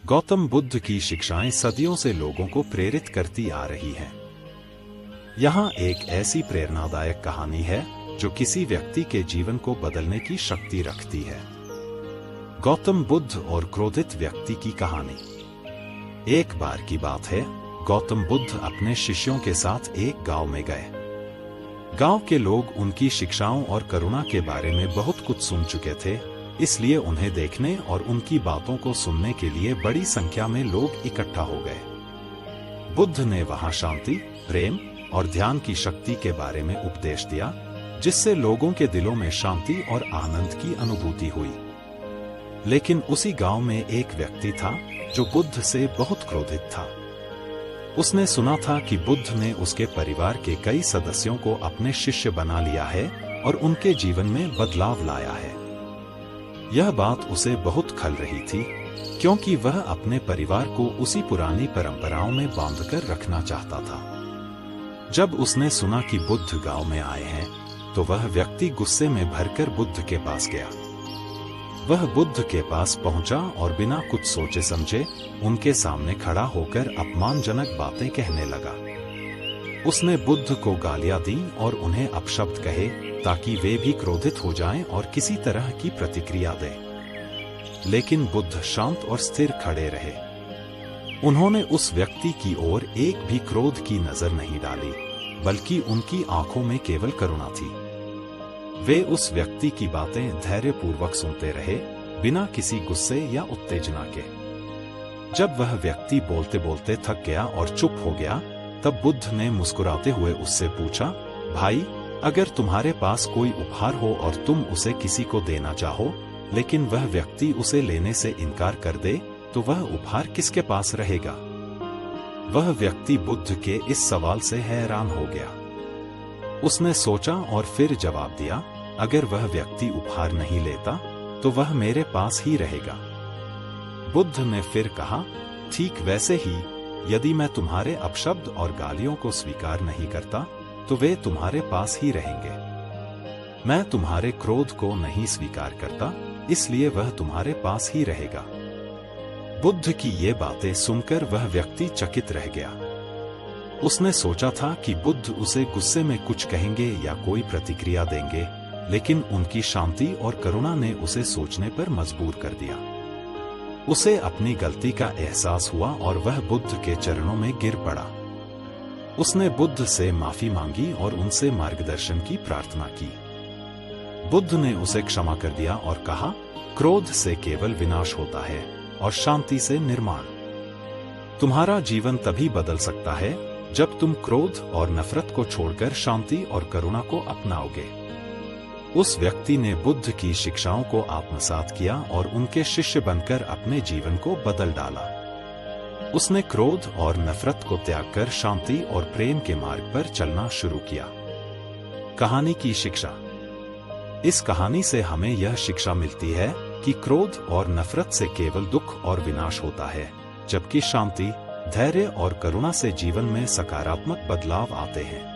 गौतम बुद्ध की शिक्षाएं सदियों से लोगों को प्रेरित करती आ रही हैं। यहाँ एक ऐसी प्रेरणादायक कहानी है जो किसी व्यक्ति के जीवन को बदलने की शक्ति रखती है। गौतम बुद्ध और क्रोधित व्यक्ति की कहानी। एक बार की बात है, गौतम बुद्ध अपने शिष्यों के साथ एक गांव में गए। गांव के लोग उनकी शिक्षाओं और करुणा के बारे में बहुत कुछ सुन चुके थे, इसलिए उन्हें देखने और उनकी बातों को सुनने के लिए बड़ी संख्या में लोग इकट्ठा हो गए। बुद्ध ने वहां शांति, प्रेम और ध्यान की शक्ति के बारे में उपदेश दिया, जिससे लोगों के दिलों में शांति और आनंद की अनुभूति हुई। लेकिन उसी गांव में एक व्यक्ति था जो बुद्ध से बहुत क्रोधित था। उसने सुना था कि बुद्ध ने उसके परिवार के कई सदस्यों को अपने शिष्य बना लिया है और उनके जीवन में बदलाव लाया है। यह बात उसे बहुत खल रही थी, क्योंकि वह अपने परिवार को उसी पुरानी परंपराओं में बांधकर रखना चाहता था। जब उसने सुना कि बुद्ध गांव में आए हैं, तो वह व्यक्ति गुस्से में भरकर बुद्ध के पास गया। वह बुद्ध के पास पहुंचा और बिना कुछ सोचे समझे उनके सामने खड़ा होकर अपमानजनक बातें कहने लगा। उसने बुद्ध को गालियां दी और उन्हें अपशब्द कहे, ताकि वे भी क्रोधित हो जाएं और किसी तरह की प्रतिक्रिया दें। लेकिन बुद्ध शांत और स्थिर खड़े रहे। उन्होंने उस व्यक्ति की ओर एक भी क्रोध की नजर नहीं डाली, बल्कि उनकी आंखों में केवल करुणा थी। वे उस व्यक्ति की बातें धैर्यपूर्वक सुनते रहे, बिना किसी गुस्से या उत्तेजना के। जब वह व्यक्ति बोलते बोलते थक गया और चुप हो गया, तब बुद्ध ने मुस्कुराते हुए उससे पूछा, भाई, अगर तुम्हारे पास कोई उपहार हो और तुम उसे किसी को देना चाहो, लेकिन वह व्यक्ति उसे लेने से इनकार कर दे, तो वह उपहार किसके पास रहेगा? वह व्यक्ति बुद्ध के इस सवाल से हैरान हो गया। उसने सोचा और फिर जवाब दिया, अगर वह व्यक्ति उपहार नहीं लेता, तो वह मेरे पास ही रहेगा। बुद्ध ने फिर कहा, ठीक वैसे ही, यदि मैं तुम्हारे अपशब्द और गालियों को स्वीकार नहीं करता, तो वे तुम्हारे पास ही रहेंगे। मैं तुम्हारे क्रोध को नहीं स्वीकार करता, इसलिए वह तुम्हारे पास ही रहेगा। बुद्ध की ये बातें सुनकर वह व्यक्ति चकित रह गया। उसने सोचा था कि बुद्ध उसे गुस्से में कुछ कहेंगे या कोई प्रतिक्रिया देंगे, लेकिन उनकी शांति और करुणा ने उसे सोचने पर मजबूर कर दिया। उसे अपनी गलती का एहसास हुआ और वह बुद्ध के चरणों में गिर पड़ा। उसने बुद्ध से माफी मांगी और उनसे मार्गदर्शन की प्रार्थना की। बुद्ध ने उसे क्षमा कर दिया और कहा, क्रोध से केवल विनाश होता है और शांति से निर्माण। तुम्हारा जीवन तभी बदल सकता है जब तुम क्रोध और नफरत को छोड़कर शांति और करुणा को अपनाओगे। उस व्यक्ति ने बुद्ध की शिक्षाओं को आत्मसात किया और उनके शिष्य बनकर अपने जीवन को बदल डाला। उसने क्रोध और नफरत को त्याग कर शांति और प्रेम के मार्ग पर चलना शुरू किया। कहानी की शिक्षा। इस कहानी से हमें यह शिक्षा मिलती है कि क्रोध और नफरत से केवल दुख और विनाश होता है, जबकि शांति, धैर्य और करुणा से जीवन में सकारात्मक बदलाव आते हैं।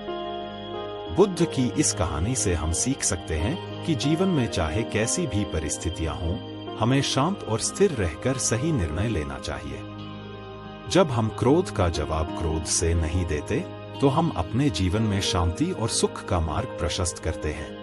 बुद्ध की इस कहानी से हम सीख सकते हैं कि जीवन में चाहे कैसी भी परिस्थितियां हों, हमें शांत और स्थिर रहकर सही निर्णय लेना चाहिए। जब हम क्रोध का जवाब क्रोध से नहीं देते, तो हम अपने जीवन में शांति और सुख का मार्ग प्रशस्त करते हैं।